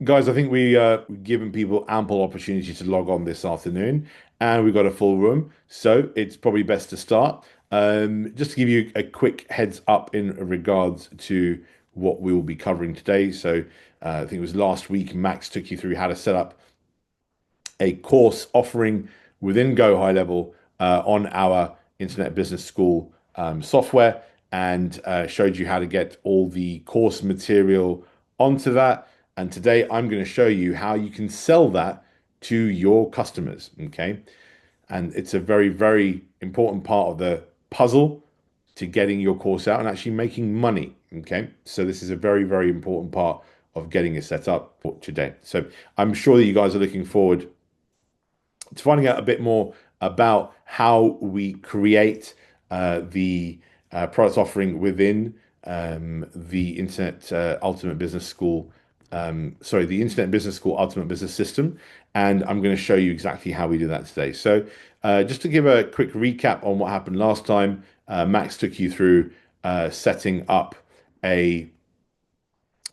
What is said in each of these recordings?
Guys, I think we've given people ample opportunity to log on this afternoon, and we've got a full room, so it's probably best to start. Just to give you a quick heads up in regards to what we will be covering today. So, I think it was last week, Max took you through how to set up a course offering within Go High Level on our Internet Business School software and showed you how to get all the course material onto that. And today I'm going to show you how you can sell that to your customers. Okay. And it's a very, very important part of the puzzle to getting your course out and actually making money. Okay. So this is a very, very important part of getting it set up for today. So I'm sure that you guys are looking forward to finding out a bit more about how we create the product offering within the Internet Ultimate Business School, the Internet Business School Ultimate Business System. And I'm going to show you exactly how we do that today. So, just to give a quick recap on what happened last time, Max took you through setting up a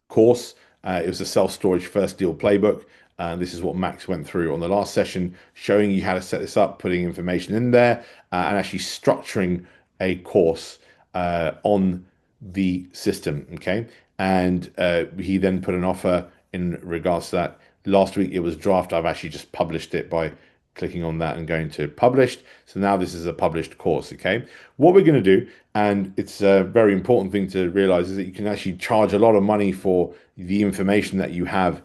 course. It was a self-storage first deal playbook. And this is what Max went through on the last session, showing you how to set this up, putting information in there, and actually structuring a course on the system. Okay. And he then put an offer in regards to that. Last week it was draft. I've actually just published it by clicking on that and going to published. So now this is a published course. Okay. What we're going to do, and it's a very important thing to realize, is that you can actually charge a lot of money for the information that you have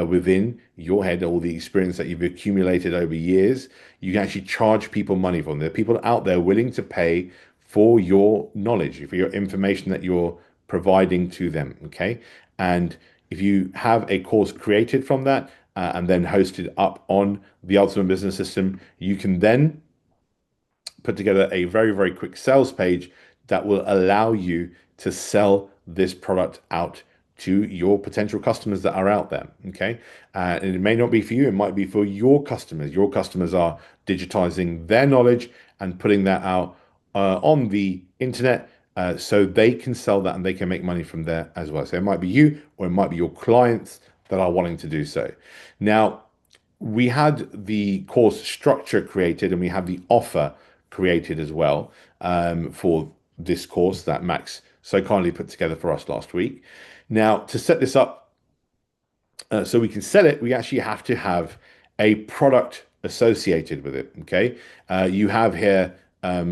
within your head, all the experience that you've accumulated over years. You can actually charge people money for them. There are people out there willing to pay for your knowledge, for your information that you're providing to them. Okay. And if you have a course created from that and then hosted up on the Ultimate Business System, you can then put together a very, very quick sales page that will allow you to sell this product out to your potential customers that are out there. Okay. And it may not be for you, it might be for your customers. Your customers are digitizing their knowledge and putting that out on the internet so they can sell that and they can make money from there as well. So it might be you or it might be your clients that are wanting to do so. Now, we had the course structure created and we have the offer created as well for this course that Max so kindly put together for us last week. Now, to set this up so we can sell it, we actually have to have a product associated with it. Okay. You have here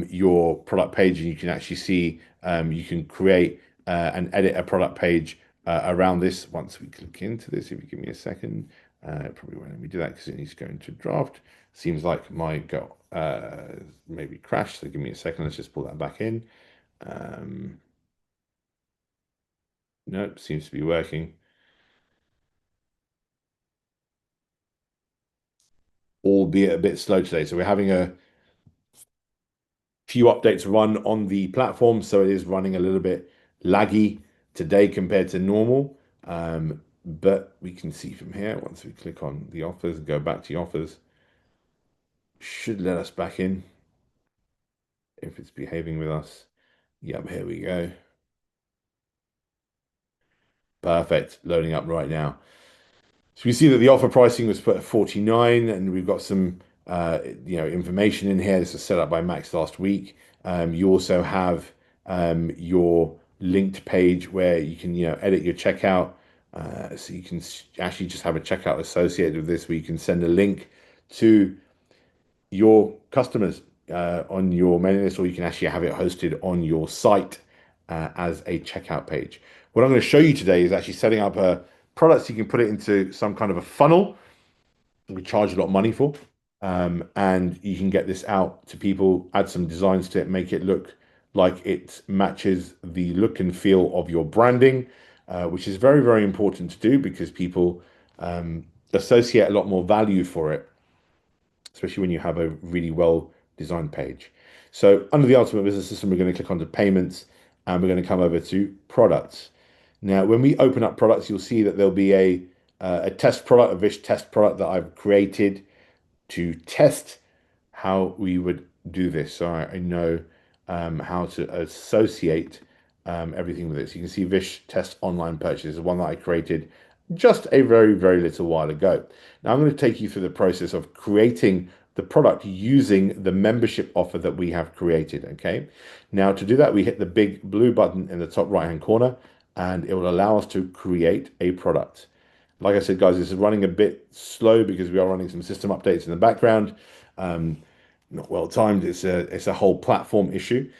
your product page, and you can actually see you can create and edit a product page around this. Once we click into this, if you give me a second, it probably won't let me do that because it needs to go into draft. Seems like my go maybe crashed. So give me a second. Let's just pull that back in. Um, nope, seems to be working. Albeit a bit slow today. So we're having a few updates run on the platform, so it is running a little bit laggy today compared to normal. But we can see from here, once we click on the offers and go back to the offers, should let us back in if it's behaving with us. Yep, here we go. Perfect, loading up right now. So we see that the offer pricing was put at 49, and we've got some information in here. This was set up by Max last week. You also have your linked page where you can edit your checkout. So you can actually just have a checkout associated with this, where you can send a link to your customers on your mailing list, or you can actually have it hosted on your site as a checkout page. What I'm going to show you today is actually setting up a product so you can put it into some kind of a funnel we charge a lot of money for. And you can get this out to people, add some designs to it, make it look like it matches the look and feel of your branding, which is very, very important to do because people associate a lot more value for it, especially when you have a really well designed page. So under the Ultimate Business System, we're going to click onto payments and we're going to come over to products. Now, when we open up products, you'll see that there'll be a test product, a Vish test product that I've created to test how we would do this. So I know how to associate everything with it. So you can see Vish test online purchase is one that I created just a very, very little while ago. Now, I'm going to take you through the process of creating the product using the membership offer that we have created. Okay. Now, to do that, we hit the big blue button in the top right hand corner and it will allow us to create a product. Like I said, guys, this is running a bit slow because we are running some system updates in the background. Um, Not well timed. It's a whole platform issue.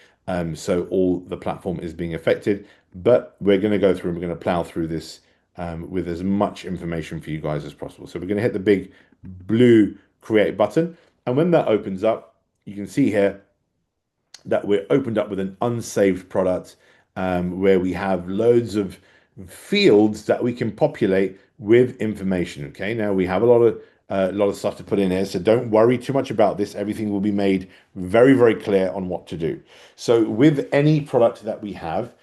So all the platform is being affected. But we're going to go through and we're going to plow through this with as much information for you guys as possible. So we're going to hit the big blue create button. And when that opens up, you can see here that we're opened up with an unsaved product where we have loads of fields that we can populate with information. Okay, now we have a lot of stuff to put in here, so don't worry too much about this. Everything will be made very, very clear on what to do. So with any product that we have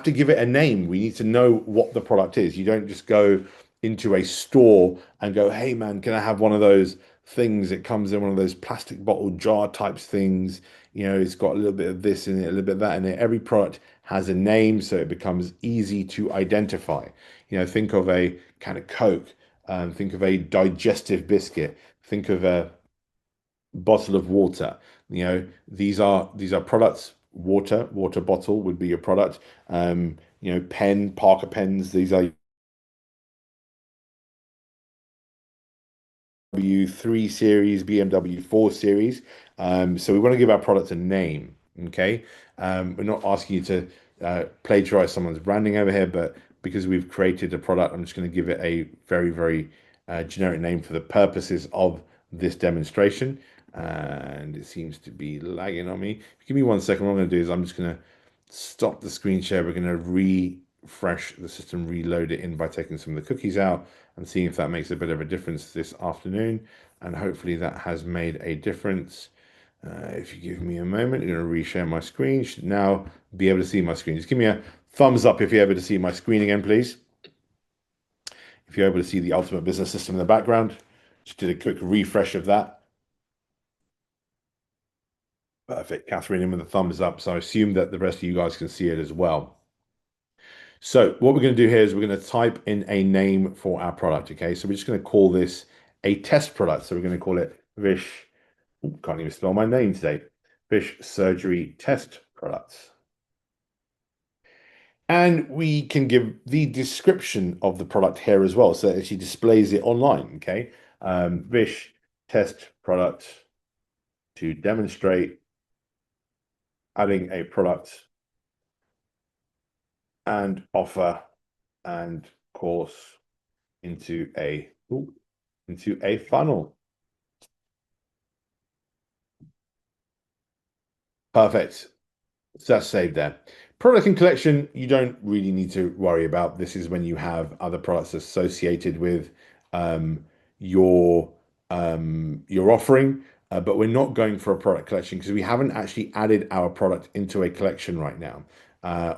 to give it a name. We need to know what the product is. You don't just go into a store and go, "Hey man, can I have one of those things? It comes in one of those plastic bottle jar types things. You know, it's got a little bit of this in it, a little bit of that in it." Every product has a name, so it becomes easy to identify. You know, think of a can of Coke, think of a digestive biscuit, think of a bottle of water. You know, these are products. Water bottle would be your product. You know, pen, Parker pens. These are BMW 3 Series, BMW 4 Series. So we want to give our product a name. Okay. We're not asking you to plagiarize someone's branding over here, but because we've created a product, I'm just going to give it a very, very generic name for the purposes of this demonstration. And it seems to be lagging on me. Give me 1 second. What I'm going to do is I'm just going to stop the screen share. We're going to refresh the system, reload it in by taking some of the cookies out and seeing if that makes a bit of a difference this afternoon. And hopefully that has made a difference. If you give me a moment, I'm going to reshare my screen. You should now be able to see my screen. Just give me a thumbs up if you're able to see my screen again, please. If you're able to see the Ultimate Business System in the background, just did a quick refresh of that. Perfect. Catherine in with the thumbs up. So I assume that the rest of you guys can see it as well. So what we're going to do here is we're going to type in a name for our product. Okay, so we're just going to call this a test product. So we're going to call it Vish. Ooh, can't even spell my name today. Vish Surgery Test Products. And we can give the description of the product here as well. So it actually displays it online. Okay, Vish Test Product to demonstrate adding a product and offer and course into a funnel. Perfect. So that's saved there. Product and collection, you don't really need to worry about. This is when you have other products associated with um, your your offering. But we're not going for a product collection because we haven't actually added our product into a collection right now.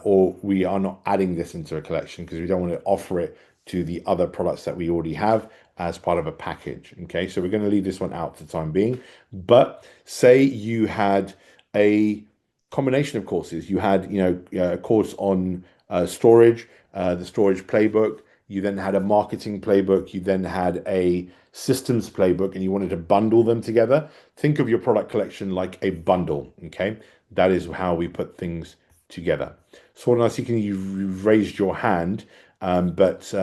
Or we are not adding this into a collection because we don't want to offer it to the other products that we already have as part of a package. Okay, so we're going to leave this one out for the time being. But say you had a combination of courses. You had, a course on storage, the storage playbook. You then had a marketing playbook. You then had a systems playbook, and you wanted to bundle them together. Think of your product collection like a bundle. Okay, that is how we put things together. So, I see you've raised your hand, but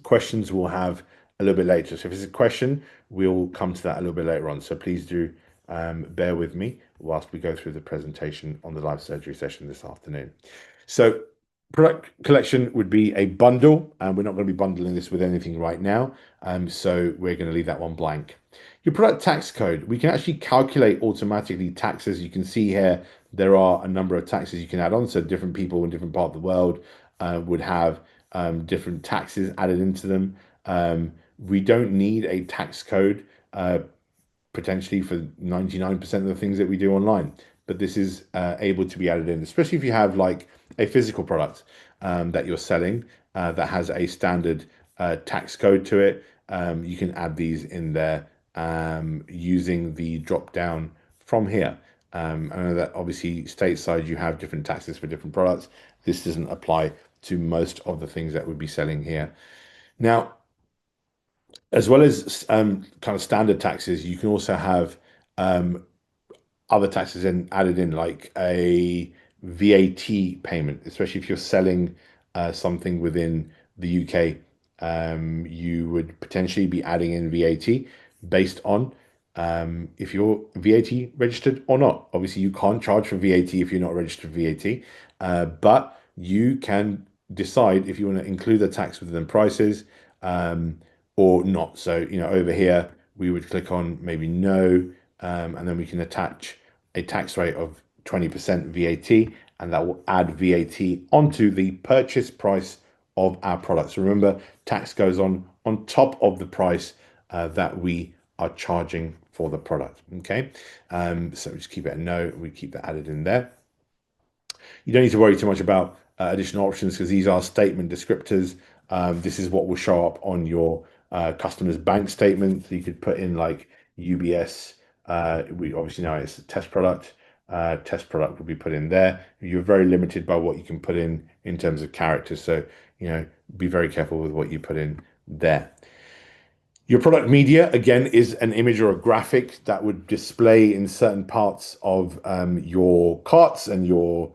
questions we'll have a little bit later. So if it's a question, we'll come to that a little bit later on. So please do bear with me whilst we go through the presentation on the live surgery session this afternoon. So product collection would be a bundle, and we're not going to be bundling this with anything right now. So we're going to leave that one blank. Your product tax code, we can actually calculate automatically taxes. You can see here, there are a number of taxes you can add on. So different people in different parts of the world would have different taxes added into them. We don't need a tax code potentially for 99% of the things that we do online, but this is able to be added in, especially if you have like a physical product that you're selling that has a standard tax code to it. You can add these in there using the drop down from here. I know that obviously stateside you have different taxes for different products. This doesn't apply to most of the things that we'd be selling here. Now, as well as kind of standard taxes, you can also have um, other taxes added in, like a VAT payment, especially if you're selling something within the UK. You would potentially be adding in VAT based on if you're VAT registered or not. Obviously, you can't charge for VAT if you're not registered for VAT, but you can decide if you want to include the tax within prices or not. So, over here, we would click on maybe no, and then we can attach a tax rate of 20% VAT, and that will add VAT onto the purchase price of our products. Remember, tax goes on top of the price that we are charging for the product. Okay, so we just keep it a no. We keep that added in there. You don't need to worry too much about additional options because these are statement descriptors. This is what will show up on your customer's bank statement. So you could put in like UBS. We obviously know it's a test product. Test product will be put in there. You're very limited by what you can put in terms of characters. So, be very careful with what you put in there. Your product media, again, is an image or a graphic that would display in certain parts of your carts and your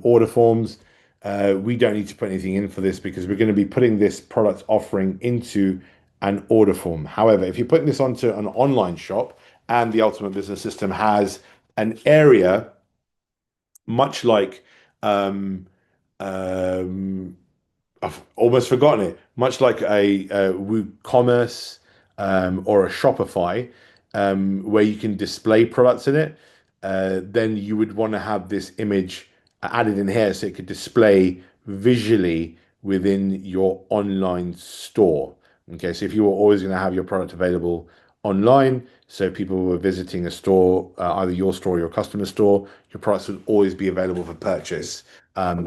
order forms. We don't need to put anything in for this because we're going to be putting this product offering into an order form. However, if you're putting this onto an online shop and the Ultimate Business System has an area much like um, um, I've almost forgotten it. Much like a WooCommerce or a Shopify, where you can display products in it, then you would want to have this image added in here so it could display visually within your online store. Okay, so if you were always going to have your product available online, so people were visiting a store, either your store or your customer store, your products would always be available for purchase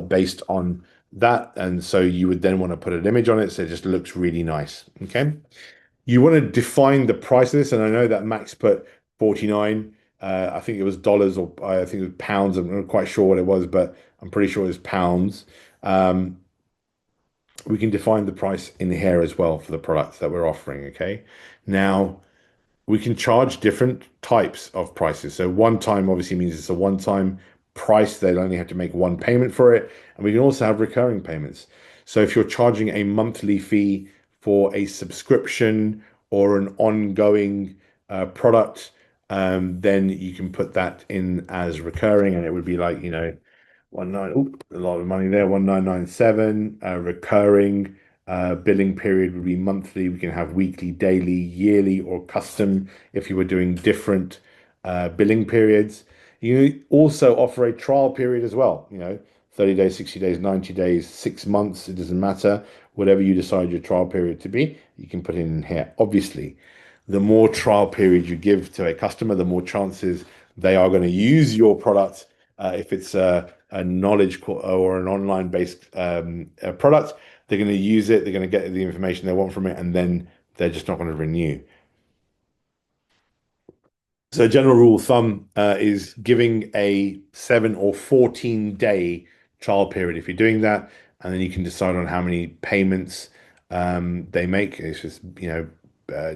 based on that. And so you would then want to put an image on it so it just looks really nice. Okay. You want to define the price of this. And I know that Max put 49. I think it was dollars or I think it was pounds. I'm not quite sure what it was, but I'm pretty sure it was pounds. Um, we can define the price in here as well for the products that we're offering. Okay. Now, we can charge different types of prices. So one time obviously means it's a one-time price. They'll only have to make one payment for it. And we can also have recurring payments. So if you're charging a monthly fee for a subscription or an ongoing product, then you can put that in as recurring, and it would be like, a lot of money there, 1997, recurring billing period would be monthly. We can have weekly, daily, yearly, or custom if you were doing different billing periods. You also offer a trial period as well, 30 days, 60 days, 90 days, 6 months, it doesn't matter. Whatever you decide your trial period to be, you can put in here. Obviously, the more trial period you give to a customer, the more chances they are going to use your product. If it's a knowledge or an online based product, they're going to use it, they're going to get the information they want from it, and then they're just not going to renew. So, general rule of thumb is giving a 7 or 14 day trial period if you're doing that, and then you can decide on how many payments they make. It's just, uh,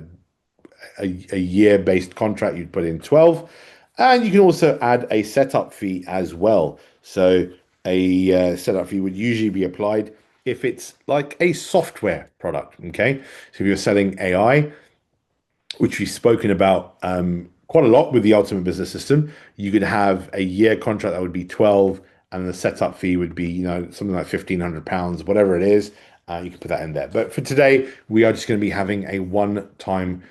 a year-based contract, you'd put in 12. And you can also add a setup fee as well. So a setup fee would usually be applied if it's like a software product. Okay. So if you're selling AI, which we've spoken about quite a lot with the Ultimate Business System, you could have a year contract that would be 12, and the setup fee would be, something like £1,500, whatever it is. You can put that in there. But for today, we are just going to be having a one-time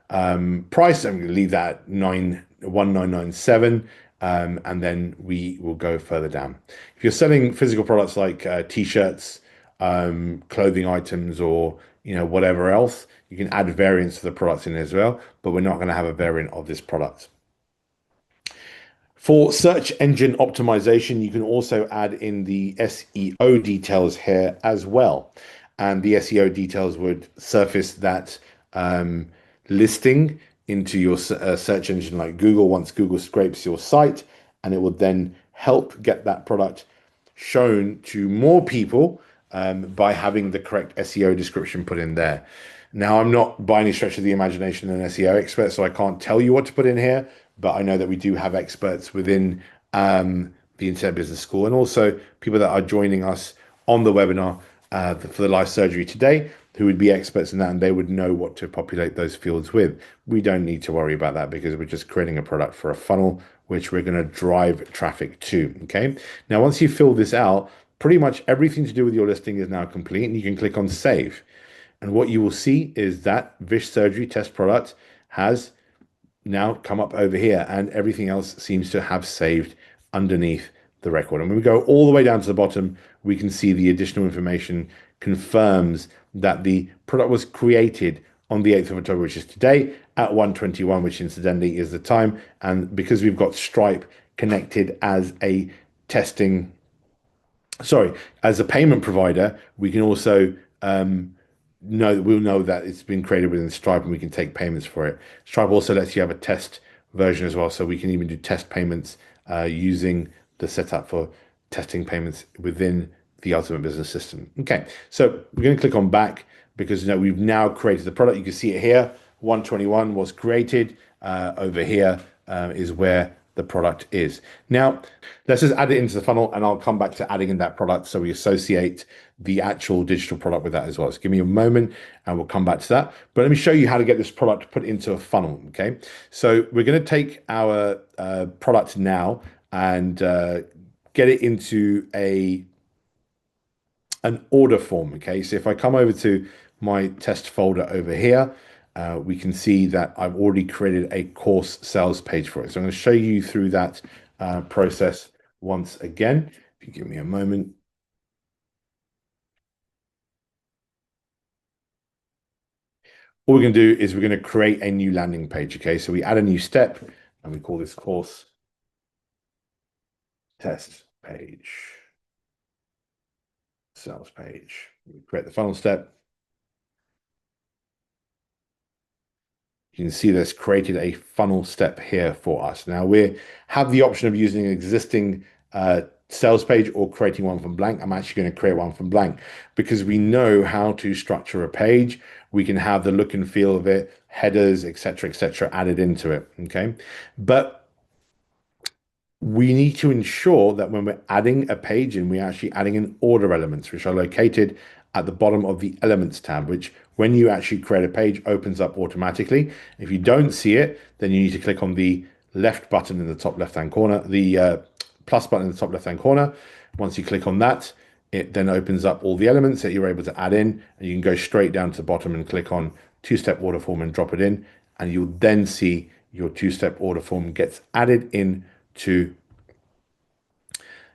price. I'm going to leave that 1997, and then we will go further down. If you're selling physical products like t-shirts, clothing items, or whatever else, you can add variants to the products in as well, but we're not going to have a variant of this product. For search engine optimization, you can also add in the SEO details here as well. And the SEO details would surface that listing into your search engine like Google once Google scrapes your site. and it will then help get that product shown to more people by having the correct SEO description put in there. Now, I'm not by any stretch of the imagination an SEO expert, so I can't tell you what to put in here, but I know that we do have experts within the Internet Business School and also people that are joining us on the webinar for the live surgery today who would be experts in that and they would know what to populate those fields with. We don't need to worry about that because we're just creating a product for a funnel which we're going to drive traffic to. Okay. Now, once you fill this out, pretty much everything to do with your listing is now complete and you can click on save. And what you will see is that Vish surgery test product has now come up over here and everything else seems to have saved underneath the record. And when we go all the way down to the bottom, we can see the additional information confirms that the product was created on the 8th of October, which is today at 1:21, which incidentally is the time. And because we've got Stripe connected as a testing, sorry, as a payment provider, we can also we'll know that it's been created within Stripe and we can take payments for it. Stripe also lets you have a test version as well, so we can even do test payments using the setup for testing payments within the Ultimate Business System. Okay, so we're going to click on back because we've now created the product. You can see it here. 121 was created. Over here is where the product is. Now, let's just add it into the funnel and I'll come back to adding in that product so we associate the actual digital product with that as well. So give me a moment and we'll come back to that. But let me show you how to get this product put into a funnel, okay? So we're going to take our product now and get it into an order form, okay? So if I come over to my test folder over here, we can see that I've already created a course sales page for it. So I'm going to show you through that process once again. If you give me a moment. All we're going to do is we're going to create a new landing page, okay? So we add a new step and we call this course test page, sales page. We create the funnel step. You can see this created a funnel step here for us. Now we have the option of using an existing sales page or creating one from blank. I'm actually going to create one from blank because we know how to structure a page. We can have the look and feel of it, headers, etc., added into it. Okay, but we need to ensure that when we're adding a page in, we're actually adding in order elements, which are located at the bottom of the Elements tab, which when you actually create a page opens up automatically. If you don't see it, then you need to click on the left button in the top left-hand corner, the plus button in the top left-hand corner. Once you click on that, it then opens up all the elements that you're able to add in, and you can go straight down to the bottom and click on two-step order form and drop it in, and you'll then see your two-step order form gets added in to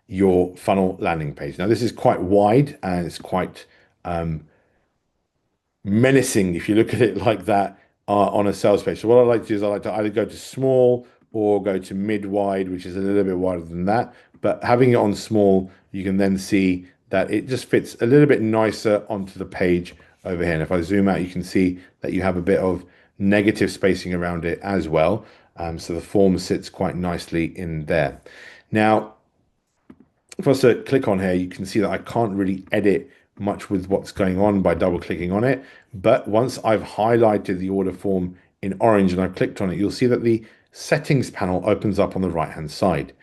your funnel landing page. Now, this is quite wide and it's quite menacing if you look at it like that on a sales page. So what I like to do is I like to either go to small or go to mid-wide, which is a little bit wider than that. But having it on small, you can then see that it just fits a little bit nicer onto the page over here. And if I zoom out, you can see that you have a bit of negative spacing around it as well. So the form sits quite nicely in there. Now, if I was to click on here, you can see that I can't really edit much with what's going on by double clicking on it. But once I've highlighted the order form in orange and I've clicked on it, you'll see that the settings panel opens up on the right hand side.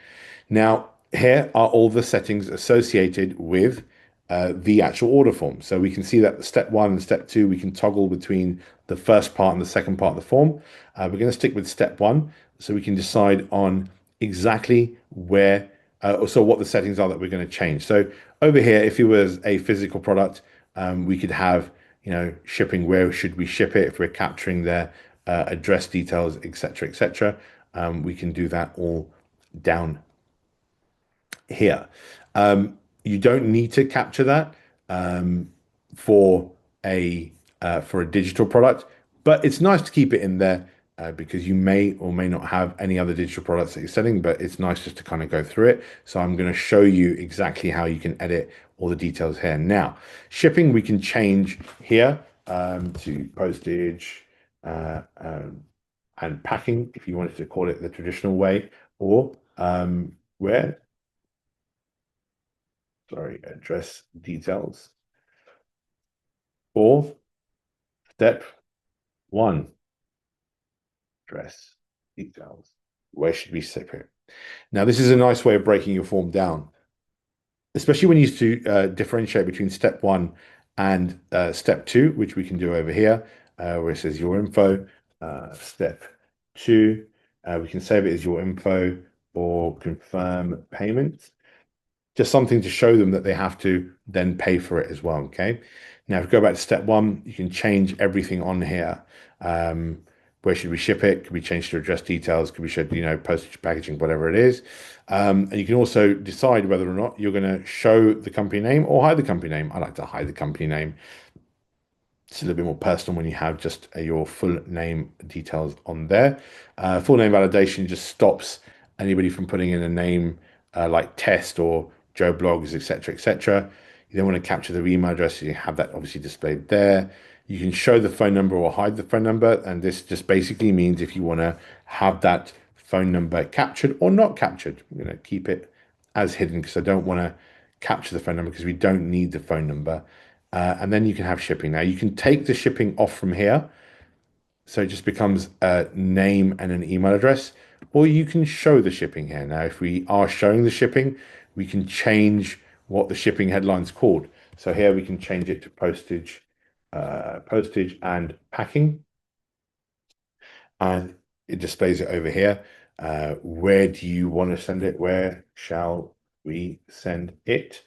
Now, here are all the settings associated with the actual order form. So we can see that step 1 and step 2, we can toggle between the first part and the second part of the form. We're going to stick with step 1 so we can decide on exactly where so what the settings are that we're going to change. So over here, if it was a physical product, we could have, shipping, where should we ship it? If we're capturing their address details, etc., we can do that all down here. You don't need to capture that for a digital product, but it's nice to keep it in there because you may or may not have any other digital products that you're selling, but it's nice just to kind of go through it. So I'm going to show you exactly how you can edit all the details here. Now, shipping, we can change here to postage and packing, if you wanted to call it the traditional way, or Where, sorry, address details or step one, address details. Where should we ship it? Now, this is a nice way of breaking your form down, especially when you used to differentiate between step one and step two, which we can do over here, where it says your info. Step two, we can save it as your info or confirm payment. Just something to show them that they have to then pay for it as well. Okay. Now, if we go back to step one, you can change everything on here. Um, where should we ship it? Could be changed to address details? Could be should, postage, packaging, whatever it is. And you can also decide whether or not you're going to show the company name or hide the company name. I like to hide the company name. It's a little bit more personal when you have just your full name details on there. Full name validation just stops anybody from putting in a name like test or Joe Blogs, etc., etc. You then want to capture their email address. So you have that obviously displayed there. You can show the phone number or hide the phone number, and this just basically means if you want to have that phone number captured or not captured, keep it as hidden because I don't want to capture the phone number because we don't need the phone number. And then you can have shipping. Now you can take the shipping off from here. So it just becomes a name and an email address, or you can show the shipping here. Now, if we are showing the shipping, we can change what the shipping headline's called. So here we can change it to postage and packing, and it displays it over here. Where do you want to send it? Where shall we send it?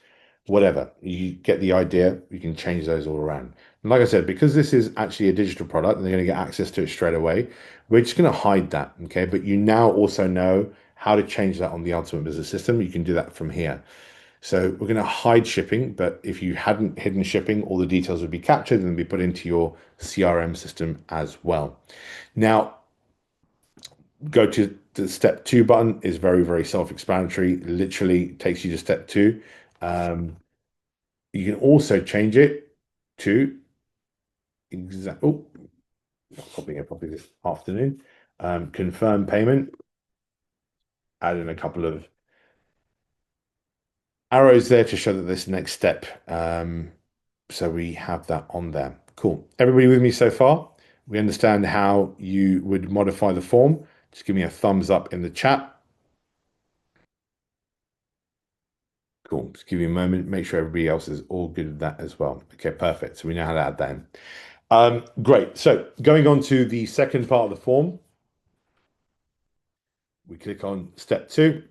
Whatever, you get the idea. You can change those all around. And like I said, because this is actually a digital product and they're going to get access to it straight away, we're just going to hide that. Okay. But you now also know how to change that on the Ultimate Business System. You can do that from here. So we're going to hide shipping, but if you hadn't hidden shipping, all the details would be captured and be put into your CRM system as well. Now, go to the step two button is very, very self-explanatory. Literally takes you to step two. Um, you can also change it to exact. Oh, not popping up probably this afternoon. Confirm payment. Add in a couple of arrows there to show that this next step. So we have that on there. Cool. Everybody with me so far? We understand how you would modify the form. Just give me a thumbs up in the chat. Cool. Just give you a moment. Make sure everybody else is all good with that as well. Okay, perfect. So we know how to add that in. Great. So going on to the second part of the form, we click on step two.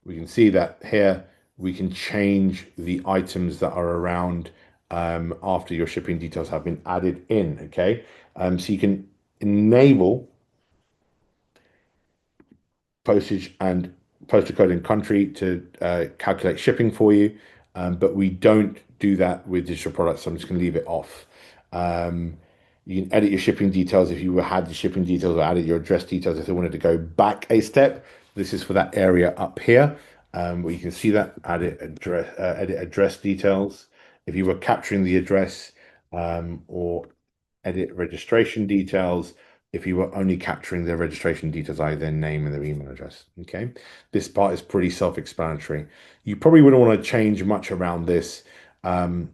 We can see that here we can change the items that are around after your shipping details have been added in. Okay. So you can enable postage and postal code and country to calculate shipping for you. But we don't do that with digital products, so I'm just going to leave it off. You can edit your shipping details if you had the shipping details or added your address details if they wanted to go back a step. This is for that area up here where you can see that edit address details. If you were capturing the address or edit registration details, if you were only capturing their registration details, either their name and their email address. Okay. This part is pretty self-explanatory. You probably wouldn't want to change much around this on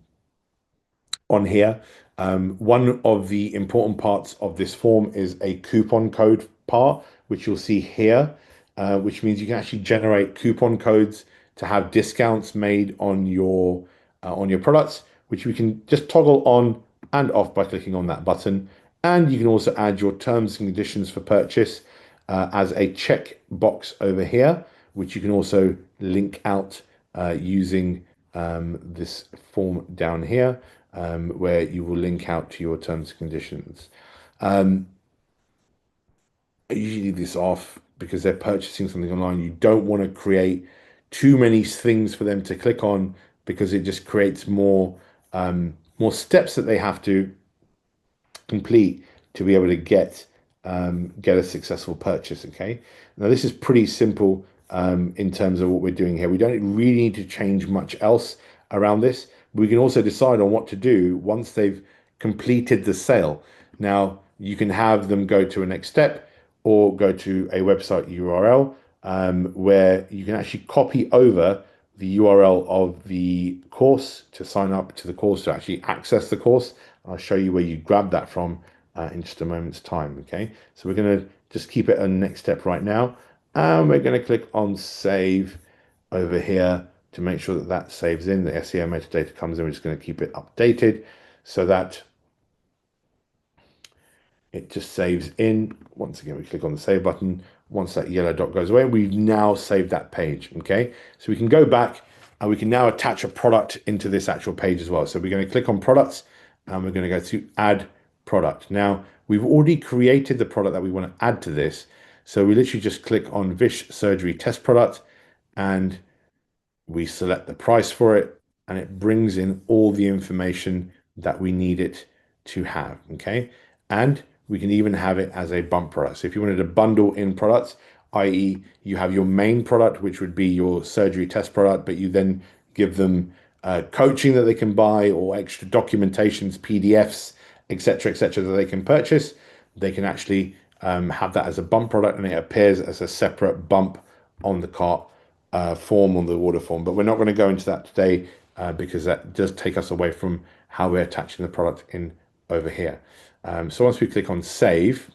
here. One of the important parts of this form is a coupon code part, which you'll see here, which means you can actually generate coupon codes to have discounts made on your products, which we can just toggle on and off by clicking on that button. And you can also add your terms and conditions for purchase as a check box over here, which you can also link out using this form down here, where you will link out to your terms and conditions. I usually leave this off because they're purchasing something online. You don't want to create too many things for them to click on because it just creates more steps that they have to complete to be able to get a successful purchase. Okay. Now this is pretty simple in terms of what we're doing here. We don't really need to change much else around this. We can also decide on what to do once they've completed the sale. Now you can have them go to a next step or go to a website URL. where you can actually copy over the URL of the course to sign up to the course to actually access the course. I'll show you where you grab that from in just a moment's time. Okay, so we're going to just keep it a next step right now, and we're going to click on save over here to make sure that that saves in. The SEO metadata comes in. We're just going to keep it updated so that it just saves in. Once again, we click on the save button. Once that yellow dot goes away, we've now saved that page. Okay, so we can go back and we can now attach a product into this actual page as well. So we're going to click on products and we're going to go to add product. Now we've already created the product that we want to add to this. So we literally just click on Vish surgery test product and we select the price for it and it brings in all the information that we need it to have. Okay, and we can even have it as a bump product. So if you wanted to bundle in products, i.e. you have your main product, which would be your surgery test product, but you then give them coaching that they can buy or extra documentations, PDFs, etc., that they can purchase, they can actually have that as a bump product and it appears as a separate bump on the cart form, on the order form. But we're not going to go into that today because that does take us away from how we're attaching the product in over here. So once we click on save,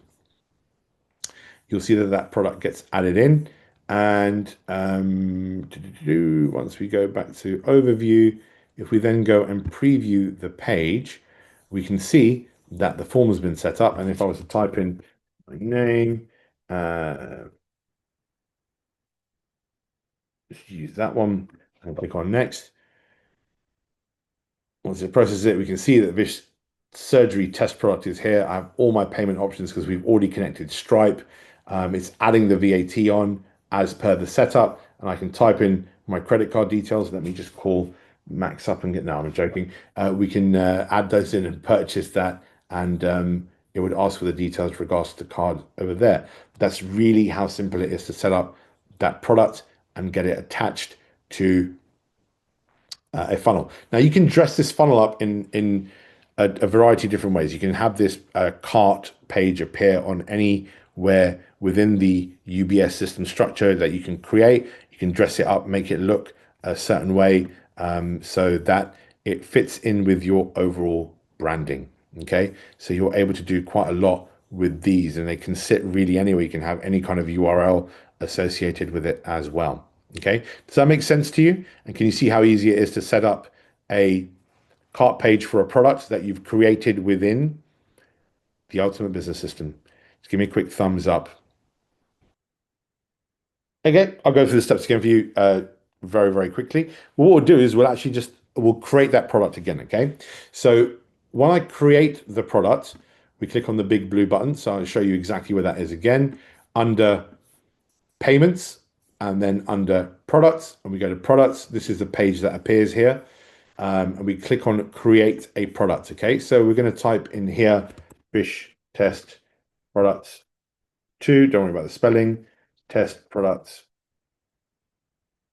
you'll see that that product gets added in. And once we go back to overview, if we then go and preview the page, we can see that the form has been set up. And if I was to type in my name, just use that one and click on next. Once it processes it, we can see that this surgery test product is here. I have all my payment options because we've already connected Stripe. It's adding the VAT on as per the setup, and I can type in my credit card details. Let me just call Max up and get. No, I'm joking. We can add those in and purchase that, and it would ask for the details with regards to the card over there. That's really how simple it is to set up that product and get it attached to a funnel. Now you can dress this funnel up in a variety of different ways. You can have this cart page appear on anywhere within the UBS system structure that you can create. You can dress it up, make it look a certain way so that it fits in with your overall branding. Okay, so you're able to do quite a lot with these, and they can sit really anywhere. You can have any kind of URL associated with it as well. Okay, does that make sense to you? And can you see how easy it is to set up a cart page for a product that you've created within the Ultimate Business System? Just give me a quick thumbs up. Okay, I'll go through the steps again for you very, very quickly. What we'll do is we'll create that product again, okay? So when I create the product, we click on the big blue button. So I'll show you exactly where that is again. Under payments, and then under products, and we go to products. This is the page that appears here. And we click on create a product. Okay, so we're going to type in here Vish test products 2. Don't worry about the spelling. Test products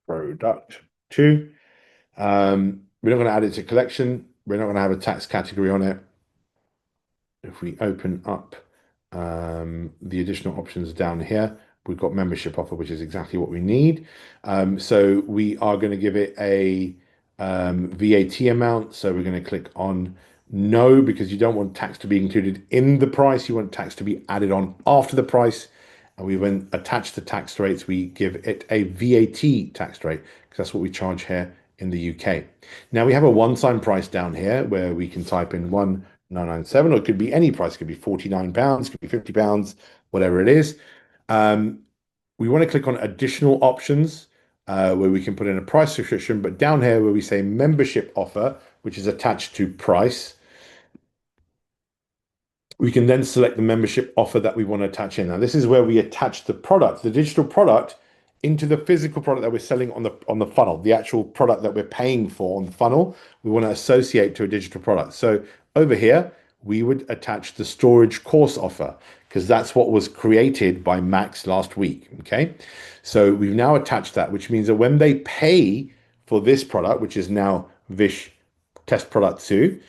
product 2. We're not going to add it to collection. We're not going to have a tax category on it. If we open up the additional options down here, we've got membership offer, which is exactly what we need. So we are going to give it a VAT amount. So we're going to click on no, because you don't want tax to be included in the price. You want tax to be added on after the price. And we then attach the tax rates. We give it a VAT tax rate because that's what we charge here in the UK. Now we have a one-time price down here where we can type in 1997, or it could be any price. It could be £49, it could be £50, whatever it is. We want to click on additional options where we can put in a price restriction, but down here where we say membership offer, which is attached to price, we can then select the membership offer that we want to attach in. Now, this is where we attach the product, the digital product, into the physical product that we're selling on the funnel, the actual product that we're paying for on the funnel. We want to associate to a digital product. So over here, we would attach the storage course offer because that's what was created by Max last week. Okay, so we've now attached that, which means that when they pay for this product, which is now Vish Test Product 2,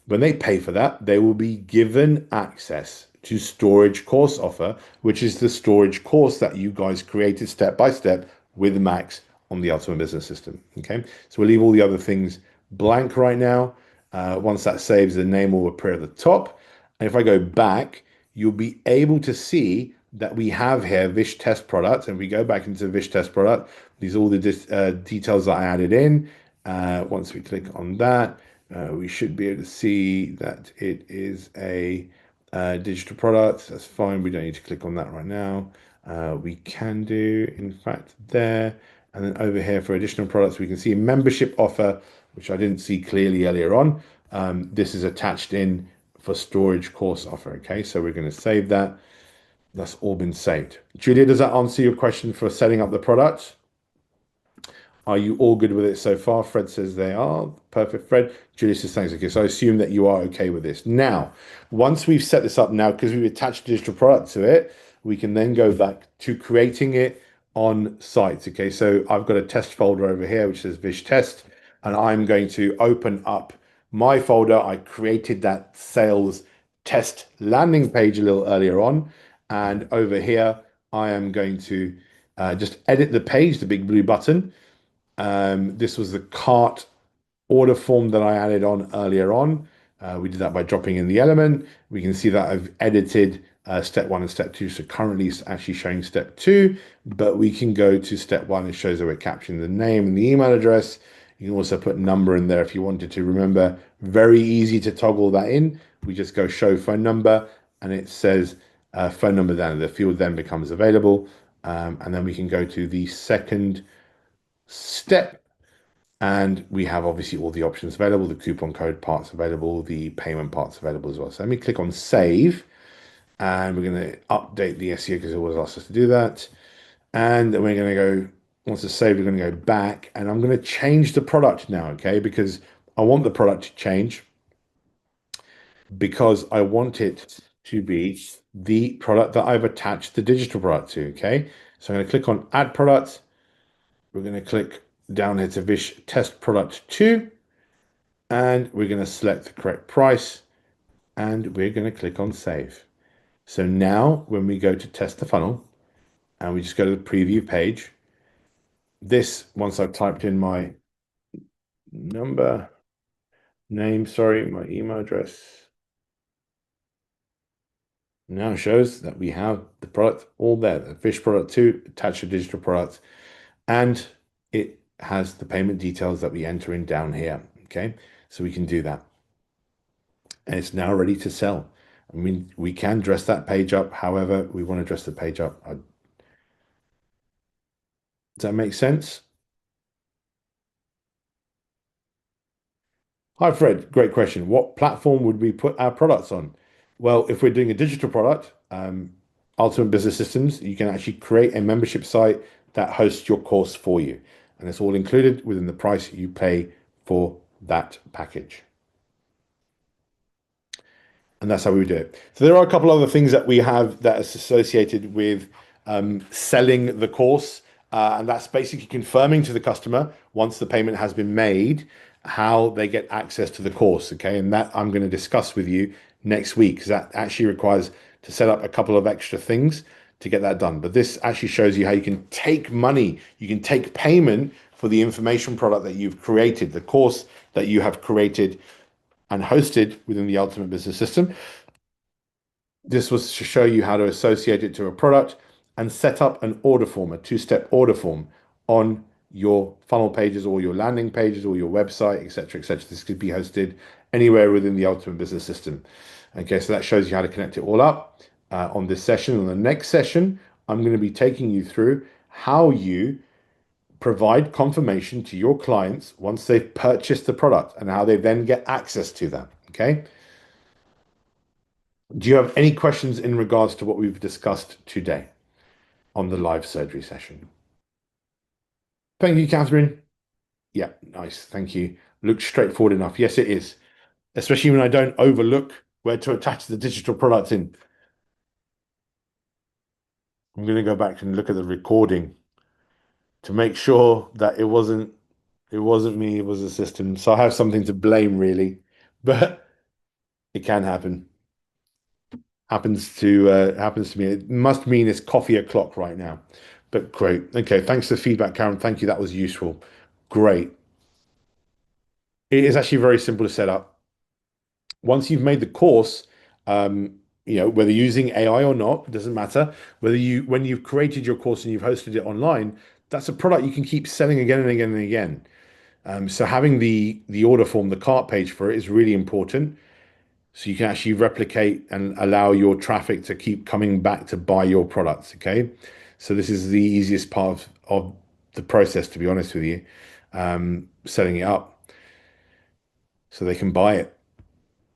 when they pay for that, they will be given access to storage course offer, which is the storage course that you guys created step by step with Max on the Ultimate Business System. Okay, so we'll leave all the other things blank right now. Once that saves, the name will appear at the top. And if I go back, you'll be able to see that we have here Vish test product. And we go back into Vish test product. These are all the details that I added in. Once we click on that, we should be able to see that it is a digital product. That's fine. We don't need to click on that right now. We can do, in fact, there. And then over here for additional products, we can see a membership offer, which I didn't see clearly earlier on. This is attached in for storage course offer. Okay, so we're going to save that. That's all been saved. Julia, does that answer your question for setting up the product? Are you all good with it so far? Fred says they are. Perfect, Fred. Julie says thanks. Okay, so I assume that you are okay with this. Now, once we've set this up now, because we've attached digital product to it, we can then go back to creating it on site. Okay, so I've got a test folder over here, which says Vish test, and I'm going to open up my folder. I created that sales test landing page a little earlier on. And over here, I am going to just edit the page, the big blue button. This was the cart order form that I added on earlier on. We did that by dropping in the element. We can see that I've edited step one and step two. So currently it's actually showing step two, but we can go to step one. It shows that we're capturing the name and the email address. You can also put number in there if you wanted to. Remember, very easy to toggle that in. We just go show phone number and it says phone number then. The field then becomes available. And then we can go to the second step and we have obviously all the options available, the coupon code parts available, the payment parts available as well. So let me click on save and we're going to update the SEO because it always asks us to do that. And then we're going to go, once it's saved, we're going to go back and I'm going to change the product now, okay? Because I want the product to change because I want it to be the product that I've attached the digital product to, okay? So I'm going to click on add product. We're going to click down here to Vish test product 2 and we're going to select the correct price and we're going to click on save. So now when we go to test the funnel and we just go to the preview page, this, once I've typed in my my email address, now shows that we have the product all there, the Vish product 2 attached to digital product, and it has the payment details that we enter in down here. Okay, so we can do that. And it's now ready to sell. I mean, we can dress that page up however we want to dress the page up. Does that make sense? Hi, Fred. Great question. What platform would we put our products on? Well, if we're doing a digital product, Ultimate Business Systems, you can actually create a membership site that hosts your course for you. And it's all included within the price you pay for that package. And that's how we do it. So there are a couple other things that we have that is associated with selling the course. And that's basically confirming to the customer once the payment has been made, how they get access to the course. Okay. And that I'm going to discuss with you next week because that actually requires to set up a couple of extra things to get that done. But this actually shows you how you can take money, you can take payment for the information product that you've created, the course that you have created and hosted within the Ultimate Business System. This was to show you how to associate it to a product and set up an order form, a two-step order form on your funnel pages or your landing pages or your website, etc., etc. This could be hosted anywhere within the Ultimate Business System. Okay, so that shows you how to connect it all up on this session. On the next session, I'm going to be taking you through how you provide confirmation to your clients once they've purchased the product and how they then get access to that. Okay. Do you have any questions in regards to what we've discussed today on the live surgery session? Thank you, Catherine. Yeah, nice. Thank you. Looks straightforward enough. Yes, it is. Especially when I don't overlook where to attach the digital product in. I'm going to go back and look at the recording to make sure that it wasn't me, it was the system. So I have something to blame really, but it can happen. Happens to me. It must mean it's coffee o'clock right now. But great. Okay, thanks for the feedback, Karen. Thank you. That was useful. Great. It is actually very simple to set up. Once you've made the course, whether using AI or not, it doesn't matter. When you've created your course and you've hosted it online, that's a product you can keep selling again and again and again. So having the order form, the cart page for it is really important. So you can actually replicate and allow your traffic to keep coming back to buy your products. Okay. So this is the easiest part of the process, to be honest with you, setting it up so they can buy it.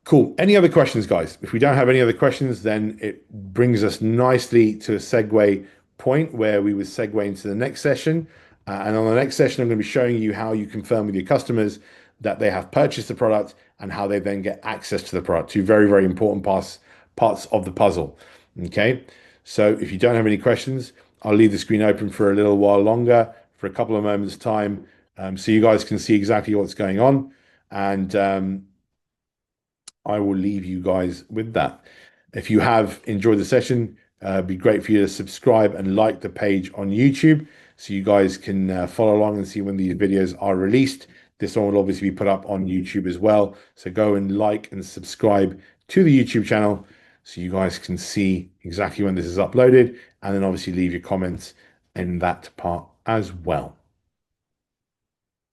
Cool. Any other questions, guys? If we don't have any other questions, then it brings us nicely to a segue point where we would segue into the next session. And on the next session, I'm going to be showing you how you confirm with your customers that they have purchased the product and how they then get access to the product. Two very, very important parts of the puzzle. Okay. So if you don't have any questions, I'll leave the screen open for a little while longer, for a couple of moments time, so you guys can see exactly what's going on. And I will leave you guys with that. If you have enjoyed the session, it'd be great for you to subscribe and like the page on YouTube so you guys can follow along and see when these videos are released. This one will obviously be put up on YouTube as well. So go and like and subscribe to the YouTube channel so you guys can see exactly when this is uploaded, and then obviously leave your comments in that part as well.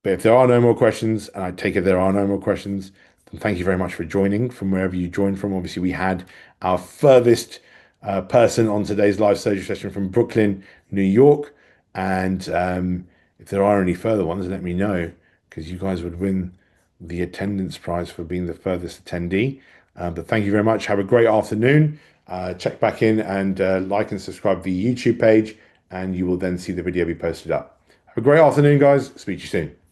But if there are no more questions, and I take it there are no more questions, then thank you very much for joining from wherever you joined from. Obviously, we had our furthest person on today's live surgery session from Brooklyn, New York. And if there are any further ones, let me know, because you guys would win the attendance prize for being the furthest attendee. But thank you very much. Have a great afternoon. Check back in and like and subscribe to the YouTube page, and you will then see the video be posted up. Have a great afternoon, guys. Speak to you soon.